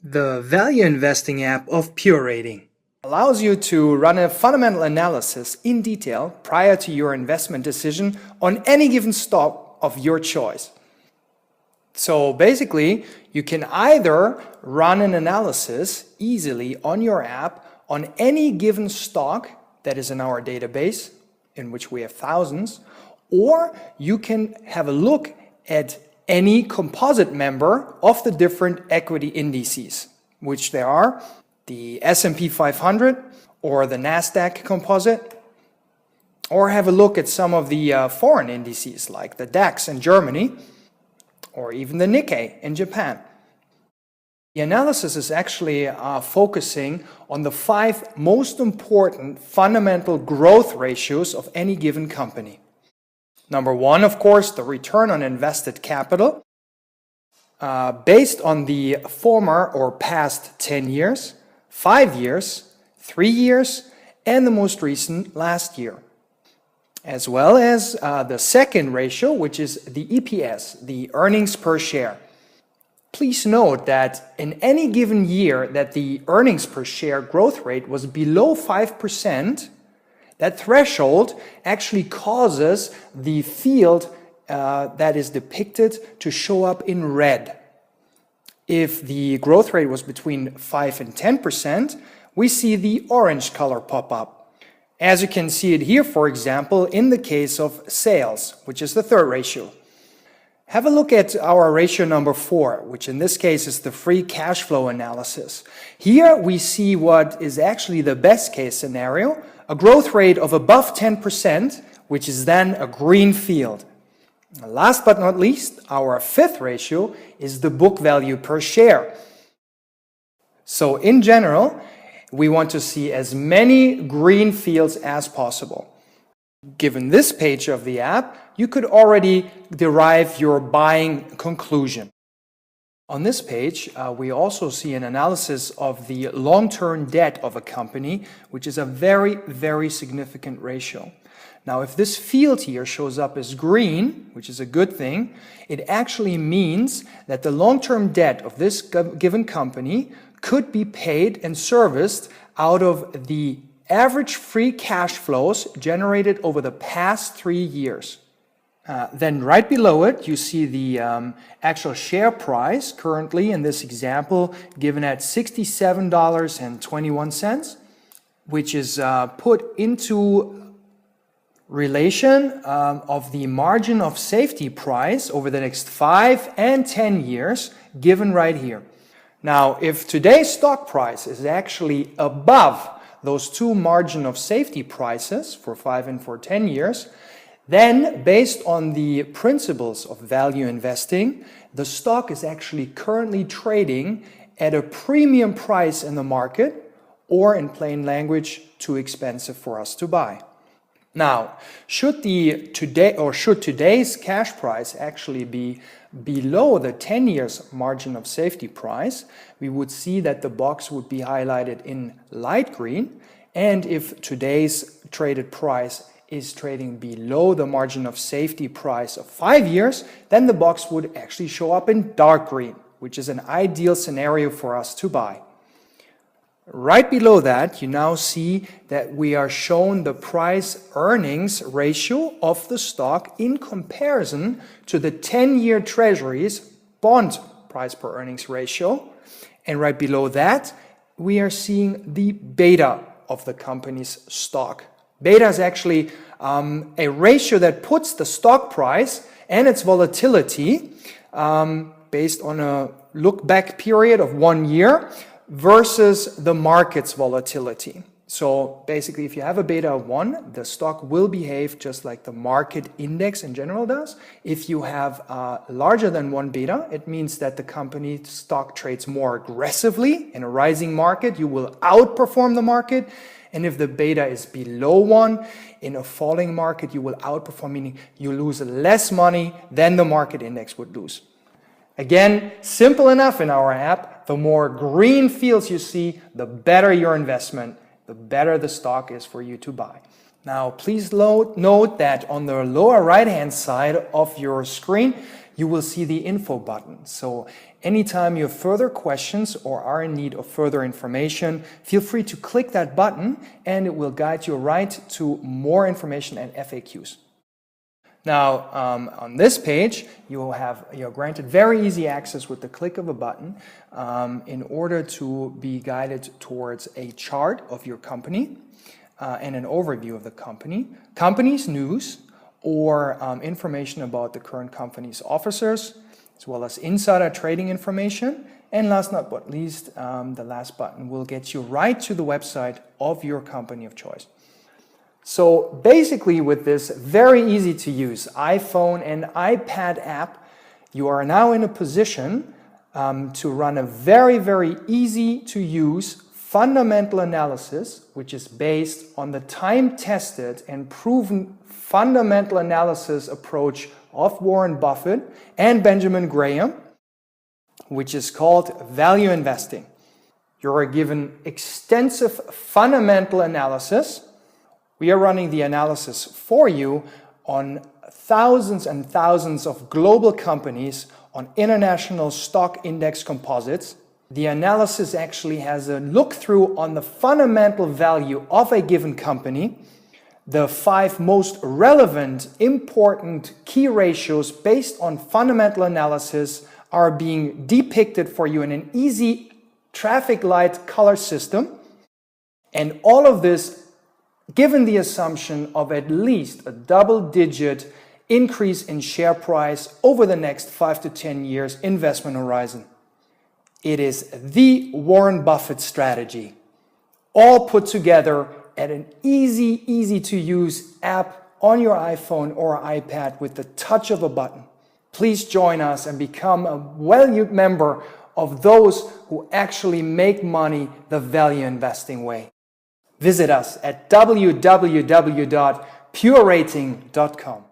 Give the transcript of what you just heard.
The value investing app of Pure Rating allows you to run a fundamental analysis in detail prior to your investment decision on any given stock of your choice. So basically, you can either run an analysis easily on your app on any given stock that is in our database, in which we have thousands, or you can have a look at any composite member of the different equity indices, which there are the S&P 500 or the NASDAQ composite, or have a look at some of the foreign indices like the DAX in Germany, or even the Nikkei in Japan. The analysis is actually focusing on the 5 most important fundamental growth ratios of any given company. Number 1, of course, the return on invested capital, based on the former or past 10 years, 5 years, 3 years, and the most recent last year. As well as the second ratio, which is the EPS, the earnings per share. Please note that in any given year that the earnings per share growth rate was below 5%, that threshold actually causes the field that is depicted to show up in red. If the growth rate was between 5 and 10%, we see the orange color pop up. As you can see it here, for example, in the case of sales, which is the third ratio. Have a look at our ratio number 4, which in this case is the free cash flow analysis. Here we see what is actually the best case scenario, a growth rate of above 10%, which is then a green field. Last but not least, our 5th ratio is the book value per share. So in general, we want to see as many green fields as possible. Given this page of the app, you could already derive your buying conclusion. On this page, we also see an analysis of the long-term debt of a company, which is a very, very significant ratio. Now, if this field here shows up as green, which is a good thing, it actually means that the long-term debt of this given company could be paid and serviced out of the average free cash flows generated over the past 3 years. Then right below it, you see the actual share price currently in this example given at $67.21, which is put into relation of the margin of safety price over the next 5 and 10 years given right here. Now, if today's stock price is actually above those 2 margin of safety prices for 5 and for 10 years, then based on the principles of value investing, the stock is actually currently trading at a premium price in the market, or in plain language, too expensive for us to buy. Now, should today's cash price actually be below the 10 years margin of safety price, we would see that the box would be highlighted in light green, and if today's traded price is trading below the margin of safety price of 5 years, then the box would actually show up in dark green, which is an ideal scenario for us to buy. Right below that, you now see that we are shown the price-earnings ratio of the stock in comparison to the 10-year Treasuries bond price-per-earnings ratio. And right below that, we are seeing the beta of the company's stock. Beta is actually a ratio that puts the stock price and its volatility based on a look-back period of 1 year versus the market's volatility. So basically, if you have a beta of 1, the stock will behave just like the market index in general does. If you have larger than 1 beta, it means that the company's stock trades more aggressively. In a rising market, you will outperform the market. And if the beta is below 1, in a falling market, you will outperform, meaning you lose less money than the market index would lose. Again, simple enough in our app. The more green fields you see, the better your investment, the better the stock is for you to buy. Now, please note that on the lower right-hand side of your screen, you will see the info button. So Anytime you have further questions or are in need of further information, feel free to click that button and it will guide you right to more information and FAQs. Now, on this page, you're granted very easy access with the click of a button in order to be guided towards a chart of your company and an overview of the company's news, or information about the current company's officers, as well as insider trading information. And last but not least, the last button will get you right to the website of your company of choice. So basically, with this very easy to use iPhone and iPad app, you are now in a position to run a very, very easy to use fundamental analysis, which is based on the time-tested and proven fundamental analysis approach of Warren Buffett and Benjamin Graham, which is called value investing. You are given extensive fundamental analysis. We are running the analysis for you on thousands and thousands of global companies on international stock index composites. The analysis actually has a look-through on the fundamental value of a given company. The 5 most relevant, important key ratios based on fundamental analysis are being depicted for you in an easy traffic light color system. And all of this given the assumption of at least a double-digit increase in share price over the next 5 to 10 years investment horizon. It is the Warren Buffett strategy, all put together at an easy to use app on your iPhone or iPad with the touch of a button. Please join us and become a valued member of those who actually make money the value investing way. Visit us at www.purerating.com.